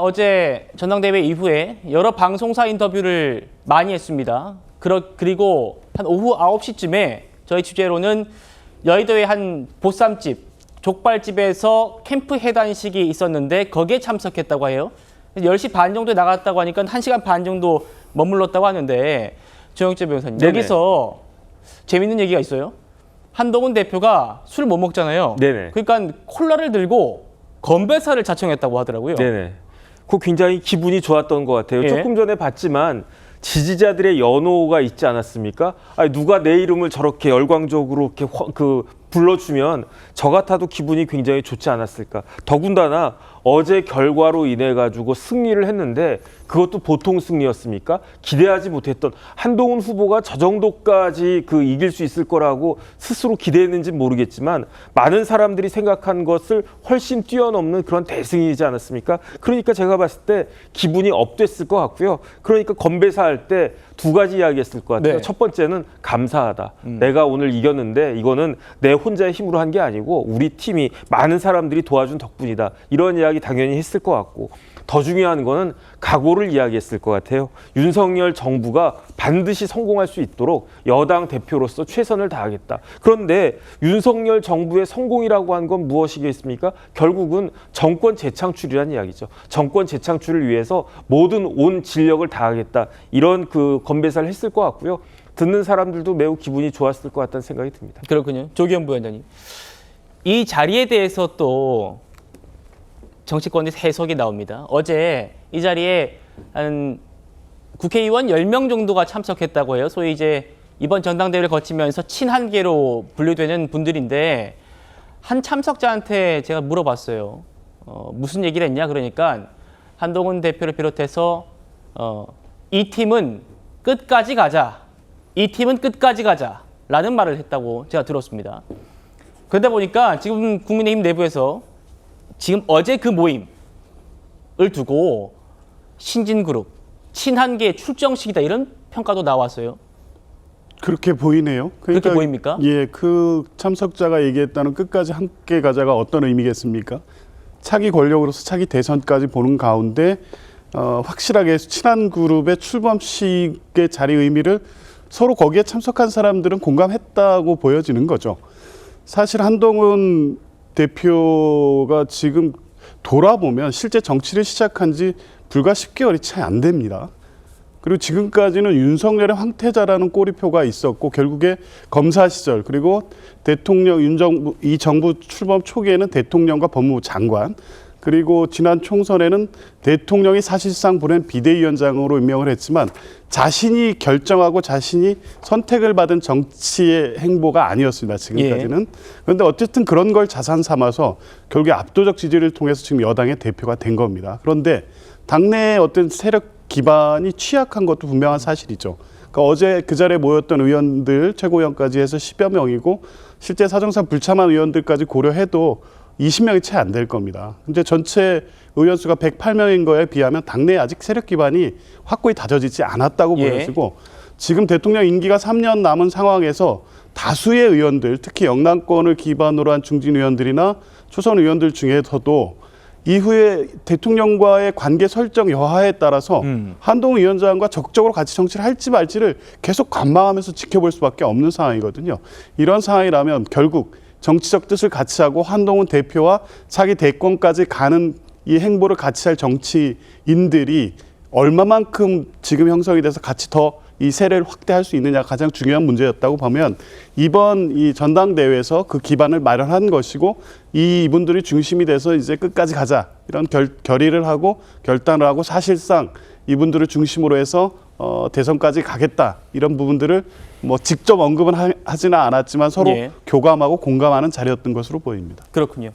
어제 전당대회 이후에 여러 방송사 인터뷰를 많이 했습니다. 그리고 한 오후 9시쯤에 저희 취재로는 여의도의 한 보쌈집, 족발집에서 캠프 해단식이 있었는데 거기에 참석했다고 해요. 10시 반 정도에 나갔다고 하니까 1시간 반 정도 머물렀다고 하는데 조영재 변호사님, 네네. 여기서 재밌는 얘기가 있어요. 한동훈 대표가 술 못 먹잖아요. 네네. 그러니까 콜라를 들고 건배사를 자청했다고 하더라고요. 네네. 그 굉장히 기분이 좋았던 것 같아요. 예. 조금 전에 봤지만 지지자들의 연호가 있지 않았습니까? 아니, 누가 내 이름을 저렇게 열광적으로 이렇게 불러주면 저 같아도 기분이 굉장히 좋지 않았을까. 더군다나 어제 결과로 인해 가지고 승리를 했는데 그것도 보통 승리였습니까? 기대하지 못했던 한동훈 후보가 저 정도까지 이길 수 있을 거라고 스스로 기대했는지는 모르겠지만 많은 사람들이 생각한 것을 훨씬 뛰어넘는 그런 대승이지 않았습니까? 그러니까 제가 봤을 때 기분이 업됐을 것 같고요. 그러니까 건배사 할 때 두 가지 이야기했을 것 같아요. 네. 첫 번째는 감사하다. 내가 오늘 이겼는데 이거는 내 혼자의 힘으로 한 게 아니고 우리 팀이 많은 사람들이 도와준 덕분이다. 이런 이야기 당연히 했을 것 같고 더 중요한 거는 각오를 이야기했을 것 같아요. 윤석열 정부가 반드시 성공할 수 있도록 여당 대표로서 최선을 다하겠다. 그런데 윤석열 정부의 성공이라고 한 건 무엇이겠습니까? 결국은 정권 재창출이라는 이야기죠. 정권 재창출을 위해서 모든 온 진력을 다하겠다. 이런 건배사를 했을 것 같고요. 듣는 사람들도 매우 기분이 좋았을 것 같다는 생각이 듭니다. 그렇군요. 조기현 부위원장님. 이 자리에 대해서 또 정치권의 해석이 나옵니다. 어제 이 자리에 한 국회의원 10명 정도가 참석했다고 해요. 소위 이제 이번 전당대회를 거치면서 친한계로 분류되는 분들인데 한 참석자한테 제가 물어봤어요. 무슨 얘기를 했냐? 그러니까 한동훈 대표를 비롯해서 이 팀은 끝까지 가자. 이 팀은 끝까지 가자. 라는 말을 했다고 제가 들었습니다. 그러다 보니까 지금 국민의힘 내부에서 지금 어제 그 모임을 두고 신진그룹, 친한계 출정식이다 이런 평가도 나왔어요. 그렇게 보이네요. 그렇게 보입니까? 예, 그 참석자가 얘기했다는 끝까지 함께 가자가 어떤 의미겠습니까? 차기 권력으로서 차기 대선까지 보는 가운데 확실하게 친한 그룹의 출범식의 자리 의미를 서로 거기에 참석한 사람들은 공감했다고 보여지는 거죠. 사실 한동훈 대표가 지금 돌아보면 실제 정치를 시작한 지 불과 10개월이 채 안 됩니다. 그리고 지금까지는 윤석열의 황태자라는 꼬리표가 있었고 결국에 검사 시절 그리고 대통령 이 정부 출범 초기에는 대통령과 법무부 장관 그리고 지난 총선에는 대통령이 사실상 보낸 비대위원장으로 임명을 했지만 자신이 결정하고 자신이 선택을 받은 정치의 행보가 아니었습니다. 지금까지는. 예. 그런데 어쨌든 그런 걸 자산 삼아서 결국에 압도적 지지를 통해서 지금 여당의 대표가 된 겁니다. 그런데 당내의 어떤 세력 기반이 취약한 것도 분명한 사실이죠. 그러니까 어제 그 자리에 모였던 의원들 최고위원까지 해서 10여 명이고 실제 사정상 불참한 의원들까지 고려해도 20명이 채 안 될 겁니다. 근데 전체 의원 수가 108명인 거에 비하면 당내에 아직 세력 기반이 확고히 다져지지 않았다고 예. 보여지고 지금 대통령 임기가 3년 남은 상황에서 다수의 의원들, 특히 영남권을 기반으로 한 중진 의원들이나 초선 의원들 중에서도 이후에 대통령과의 관계 설정 여하에 따라서 한동훈 위원장과 적극적으로 같이 정치를 할지 말지를 계속 관망하면서 지켜볼 수밖에 없는 상황이거든요. 이런 상황이라면 결국 정치적 뜻을 같이 하고 한동훈 대표와 차기 대권까지 가는 이 행보를 같이 할 정치인들이 얼마만큼 지금 형성이 돼서 같이 더 이 세를 확대할 수 있느냐가 가장 중요한 문제였다고 보면 이번 이 전당대회에서 그 기반을 마련한 것이고 이분들이 중심이 돼서 이제 끝까지 가자 이런 결의를 하고 결단을 하고 사실상 이분들을 중심으로 해서 대선까지 가겠다 이런 부분들을 뭐 직접 언급은 하지는 않았지만 서로 예. 교감하고 공감하는 자리였던 것으로 보입니다. 그렇군요.